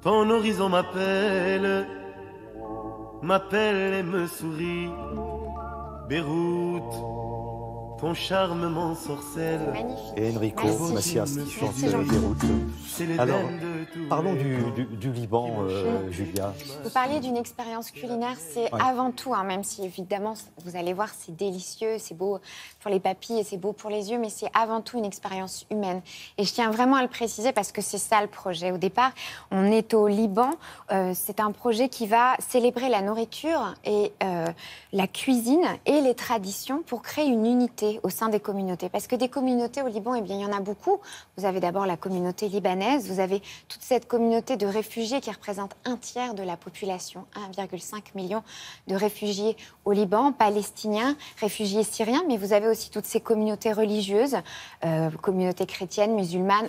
Ton horizon m'appelle, m'appelle et me sourit. Beyrouth, ton charme m'ensorcelle. Magnifique. Et Enrico Macias qui chante Beyrouth. Alors, parlons du Liban, Julia. Vous parliez d'une expérience culinaire, c'est avant tout, même si évidemment, vous allez voir, c'est délicieux, c'est beau pour les papilles et c'est beau pour les yeux, mais c'est avant tout une expérience humaine. Et je tiens vraiment à le préciser parce que c'est ça le projet. Au départ, on est au Liban. C'est un projet qui va célébrer la nourriture et la cuisine et les traditions pour créer une unité au sein des communautés. Parce que des communautés au Liban, eh bien, il y en a beaucoup. Vous avez d'abord la communauté libanaise, vous avez toute cette communauté de réfugiés qui représente un tiers de la population, 1,5 million de réfugiés au Liban, palestiniens, réfugiés syriens, mais vous avez aussi toutes ces communautés religieuses, communautés chrétiennes, musulmanes,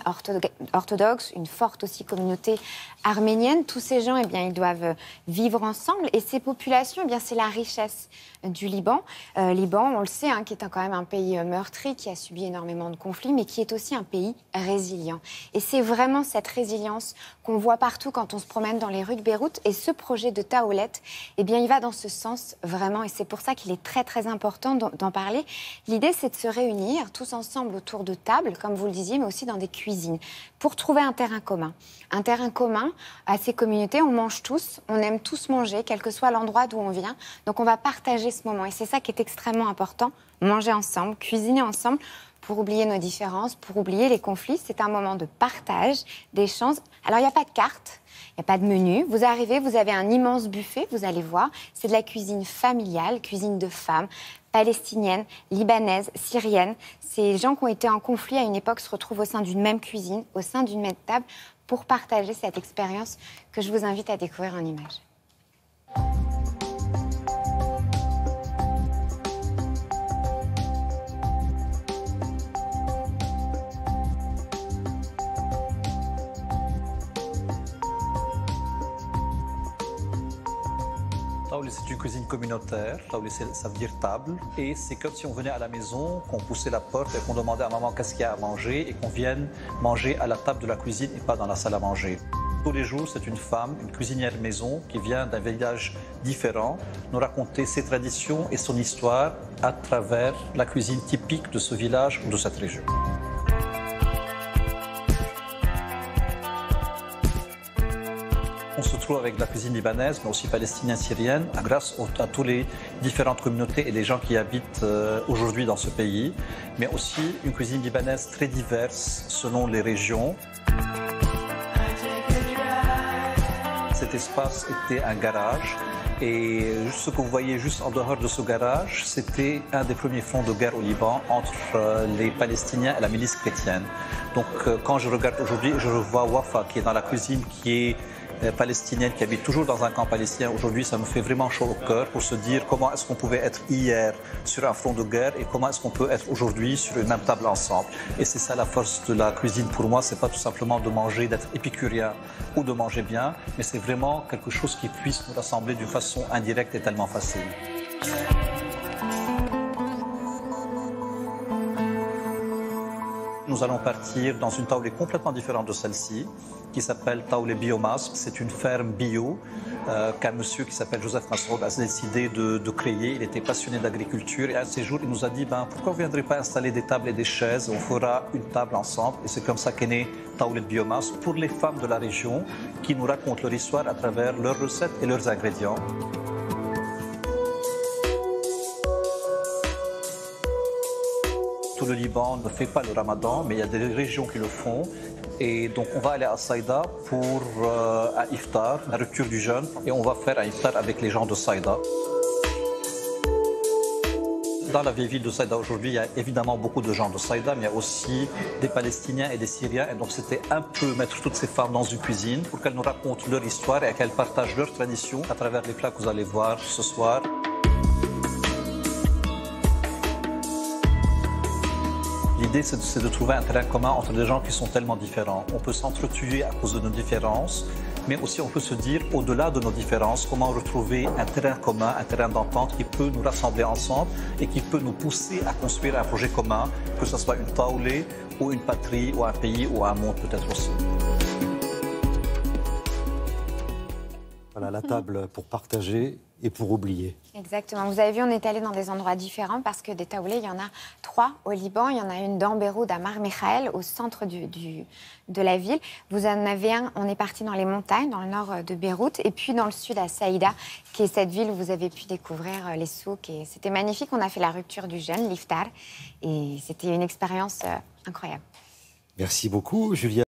orthodoxes, une forte aussi communauté arménienne. Tous ces gens, eh bien, ils doivent vivre ensemble et ces populations, eh bien, c'est la richesse du Liban. Liban, on le sait, qui est quand même un pays meurtri, qui a subi énormément de conflits, mais qui est aussi un pays résilient. Et c'est vraiment cette résilience qu'on voit partout quand on se promène dans les rues de Beyrouth. Et ce projet de Taoulet, eh bien, il va dans ce sens vraiment. Et c'est pour ça qu'il est très, très important d'en parler. L'idée, c'est de se réunir tous ensemble autour de tables, comme vous le disiez, mais aussi dans des cuisines, pour trouver un terrain commun. Un terrain commun à ces communautés. On mange tous, on aime tous manger, quel que soit l'endroit d'où on vient. Donc, on va partager ce moment. Et c'est ça qui est extrêmement important. Manger ensemble, cuisiner ensemble, pour oublier nos différences, pour oublier les conflits. C'est un moment de partage, d'échange. Alors, il n'y a pas de carte, il n'y a pas de menu. Vous arrivez, vous avez un immense buffet, vous allez voir. C'est de la cuisine familiale, cuisine de femmes, palestiniennes, libanaises, syriennes. Ces gens qui ont été en conflit à une époque se retrouvent au sein d'une même cuisine, au sein d'une même table, pour partager cette expérience que je vous invite à découvrir en images. Taoulé, c'est une cuisine communautaire. Taoulé, ça veut dire table. Et c'est comme si on venait à la maison, qu'on poussait la porte et qu'on demandait à maman qu'est-ce qu'il y a à manger et qu'on vienne manger à la table de la cuisine et pas dans la salle à manger. Tous les jours, c'est une femme, une cuisinière maison qui vient d'un village différent, nous raconter ses traditions et son histoire à travers la cuisine typique de ce village ou de cette région. On se trouve avec la cuisine libanaise, mais aussi palestinienne, syrienne, grâce à toutes les différentes communautés et les gens qui habitent aujourd'hui dans ce pays, mais aussi une cuisine libanaise très diverse selon les régions. Cet espace était un garage et ce que vous voyez juste en dehors de ce garage, c'était un des premiers fronts de guerre au Liban entre les Palestiniens et la milice chrétienne. Donc quand je regarde aujourd'hui, je revois Wafa qui est dans la cuisine, qui est palestinienne, qui habite toujours dans un camp palestinien. Aujourd'hui, ça me fait vraiment chaud au cœur pour se dire comment est-ce qu'on pouvait être hier sur un front de guerre et comment est-ce qu'on peut être aujourd'hui sur une même table ensemble. Et c'est ça la force de la cuisine pour moi, c'est pas tout simplement de manger, d'être épicurien ou de manger bien, mais c'est vraiment quelque chose qui puisse nous rassembler d'une façon indirecte et tellement facile. Nous allons partir dans une taoulée complètement différente de celle-ci, qui s'appelle Taoulé Biomasse. C'est une ferme bio qu'un monsieur qui s'appelle Joseph Masroud a décidé de créer. Il était passionné d'agriculture et un de ces jours, il nous a dit pourquoi vous ne viendrez pas installer des tables et des chaises, on fera une table ensemble. Et c'est comme ça qu'est né Taoulé Biomasse pour les femmes de la région qui nous racontent leur histoire à travers leurs recettes et leurs ingrédients. Tout le Liban ne fait pas le ramadan, mais il y a des régions qui le font. Et donc on va aller à Saïda pour un iftar, la rupture du jeûne. Et on va faire un iftar avec les gens de Saïda. Dans la vieille ville de Saïda aujourd'hui, il y a évidemment beaucoup de gens de Saïda, mais il y a aussi des Palestiniens et des Syriens. Et donc c'était un peu mettre toutes ces femmes dans une cuisine pour qu'elles nous racontent leur histoire et qu'elles partagent leurs traditions à travers les plats que vous allez voir ce soir. L'idée, c'est de trouver un terrain commun entre des gens qui sont tellement différents. On peut s'entretuer à cause de nos différences, mais aussi on peut se dire, au-delà de nos différences, comment retrouver un terrain commun, un terrain d'entente qui peut nous rassembler ensemble et qui peut nous pousser à construire un projet commun, que ce soit une taoulée ou une patrie ou un pays ou un monde peut-être aussi. Voilà, la table pour partager et pour oublier. Exactement. Vous avez vu, on est allé dans des endroits différents parce que des taoulés, il y en a 3 au Liban. Il y en a une dans Beyrouth, à Mar Mikhaël, au centre de la ville. Vous en avez un, on est parti dans les montagnes, dans le nord de Beyrouth, et puis dans le sud, à Saïda, qui est cette ville où vous avez pu découvrir les souks. Et c'était magnifique. On a fait la rupture du jeûne, l'iftar, et c'était une expérience incroyable. Merci beaucoup, Julia.